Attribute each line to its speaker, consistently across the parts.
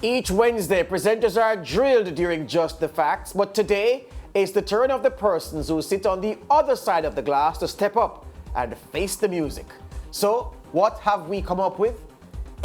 Speaker 1: Each Wednesday, presenters are drilled during Just the Facts, but today it's the turn of the persons who sit on the other side of the glass to step up and face the music. So, what have we come up with?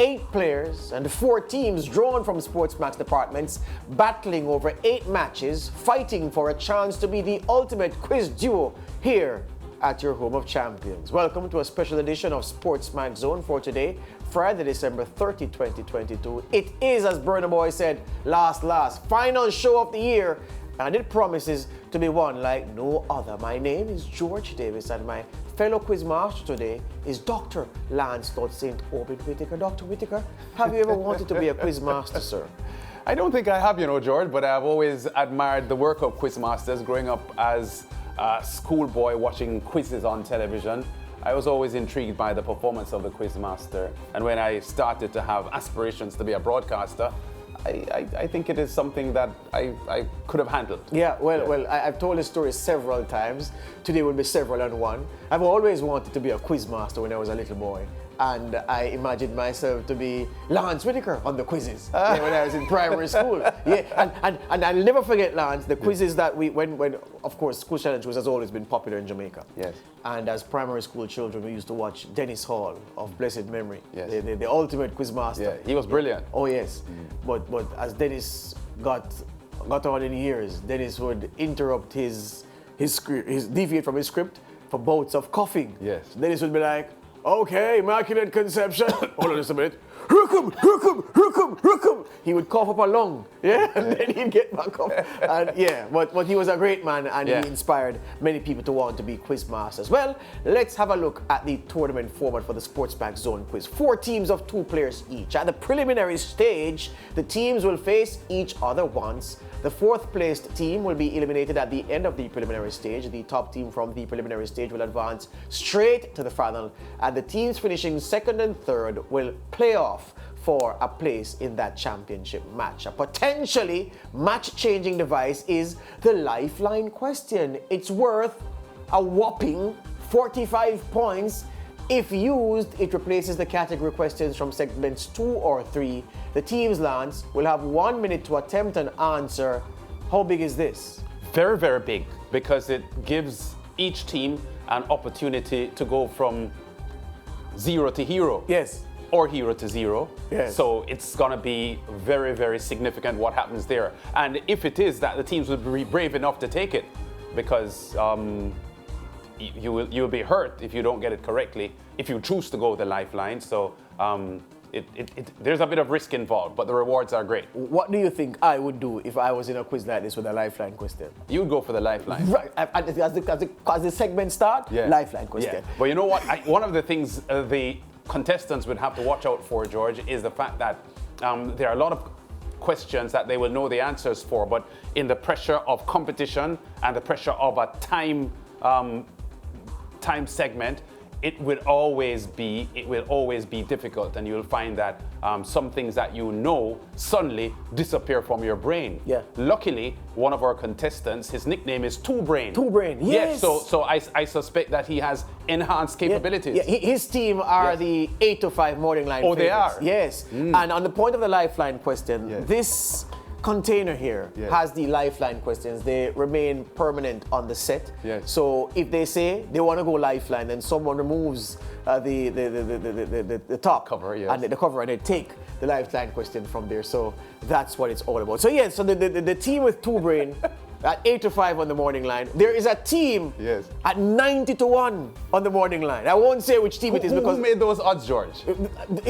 Speaker 1: 8 players and 4 teams drawn from SportsMax departments battling over 8 matches, fighting for a chance to be the ultimate quiz duo here at your home of champions. Welcome to a special edition of SportsMax Zone for today, Friday, December 30, 2022. It is, as Burna Boy said, last, final show of the year, and it promises to be one like no other. My name is George Davis, and my fellow quizmaster today is Dr. Lance Lord St. Obin Whitaker. Dr. Whitaker, have you ever wanted to be a quizmaster, sir?
Speaker 2: I don't think I have, George, but I've always admired the work of quizmasters growing up as a schoolboy watching quizzes on television. I was always intrigued by the performance of the quizmaster, and when I started to have aspirations to be a broadcaster, I think it is something that I could have handled.
Speaker 1: I've told this story several times. Today will be several and one. I've always wanted to be a quizmaster when I was a little boy. And I imagined myself to be Lance Whitaker on the quizzes when I was in primary school. And I'll never forget, Lance, the quizzes that when of course, School Challenge has always been popular in Jamaica.
Speaker 2: Yes.
Speaker 1: And as primary school children, we used to watch Dennis Hall of blessed memory.
Speaker 2: Yes.
Speaker 1: The ultimate quizmaster.
Speaker 2: Yeah, he was brilliant.
Speaker 1: Oh, yes. But as Dennis got on in years, Dennis would interrupt his deviate from his script for bouts of coughing.
Speaker 2: Yes.
Speaker 1: Dennis would be like, okay, Immaculate Conception. Hold on just a minute. He would cough up a lung, and then he'd get back up. And but he was a great man, and he inspired many people to want to be quizmasters. Well, let's have a look at the tournament format for the SportsMax Zone quiz. 4 teams of 2 players each. At the preliminary stage, the teams will face each other once. The 4th placed team will be eliminated at the end of the preliminary stage. The top team from the preliminary stage will advance straight to the final, and the teams finishing 2nd and 3rd will play off for a place in that championship match. A potentially match-changing device is the lifeline question. It's worth a whopping 45 points. If used, it replaces the category questions from segments 2 or 3. The teams, Lance, will have 1 minute to attempt an answer. How big is this?
Speaker 2: Very, very big, because it gives each team an opportunity to go from 0 to hero.
Speaker 1: Yes.
Speaker 2: Or hero to 0.
Speaker 1: Yes.
Speaker 2: So it's going to be very, very significant what happens there. And if it is that, the teams will be brave enough to take it, because you'll be hurt if you don't get it correctly, if you choose to go the lifeline. So there's a bit of risk involved, but the rewards are great.
Speaker 1: What do you think I would do if I was in a quiz like this with a lifeline question?
Speaker 2: You would go for the lifeline.
Speaker 1: Right. As the segment start, lifeline question.
Speaker 2: Yeah. But you know what? One of the things the contestants would have to watch out for, George, is the fact that there are a lot of questions that they will know the answers for, but in the pressure of competition and the pressure of a time segment, it will always be difficult, and you'll find that some things that suddenly disappear from your brain.
Speaker 1: Yeah.
Speaker 2: Luckily, one of our contestants, his nickname is Two Brain.
Speaker 1: Two Brain, yes.
Speaker 2: Yeah, so I suspect that he has enhanced capabilities.
Speaker 1: Yeah. His team are the 8 to 5 morning line.
Speaker 2: Oh,
Speaker 1: favorites.
Speaker 2: they are?
Speaker 1: Yes. And on the point of the lifeline question, this container here has the lifeline questions. They remain permanent on the set.
Speaker 2: Yes.
Speaker 1: So if they say they want to go lifeline, then someone removes the top
Speaker 2: cover,
Speaker 1: and the cover, and they take the lifeline question from there. So that's what it's all about. So so the team with Two Brain at 8 to 5 on the morning line. There is a team at 90 to 1 on the morning line. I won't say which team it is because...
Speaker 2: Who made those odds, George?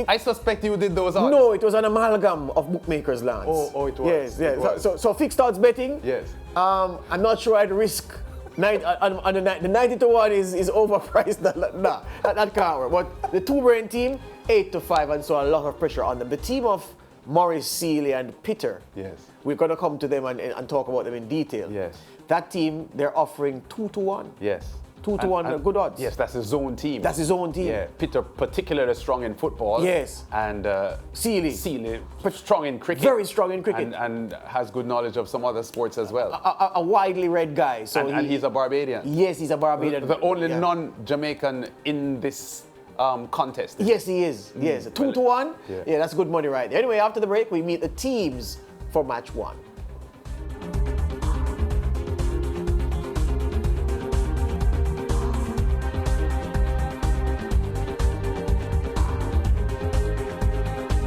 Speaker 2: I suspect you did those odds.
Speaker 1: No, it was an amalgam of bookmakers, Lance.
Speaker 2: Oh, it was.
Speaker 1: Yes. So fixed odds betting.
Speaker 2: Yes.
Speaker 1: I'm not sure I'd risk... the 90 to 1 is overpriced. That can't work. But the Two Brain team, 8 to 5, and so a lot of pressure on them. The team of Morris, Seeley, and Peter.
Speaker 2: Yes.
Speaker 1: We're going to come to them and talk about them in detail.
Speaker 2: Yes.
Speaker 1: That team, they're offering 2 to 1.
Speaker 2: Yes.
Speaker 1: 2 to 1, good odds.
Speaker 2: Yes, that's his zone team.
Speaker 1: That's his own team.
Speaker 2: Yeah, Peter particularly strong in football.
Speaker 1: Yes.
Speaker 2: And
Speaker 1: Seeley
Speaker 2: strong in cricket.
Speaker 1: Very strong in cricket.
Speaker 2: And has good knowledge of some other sports as well.
Speaker 1: A widely read guy. So
Speaker 2: and he's a Barbadian.
Speaker 1: Yes, he's a Barbadian.
Speaker 2: The only non-Jamaican in this contest.
Speaker 1: Yes, he is. Yes, 2-1.
Speaker 2: Yeah.
Speaker 1: Yeah, that's good money right there. Anyway, after the break, we meet the teams for match 1.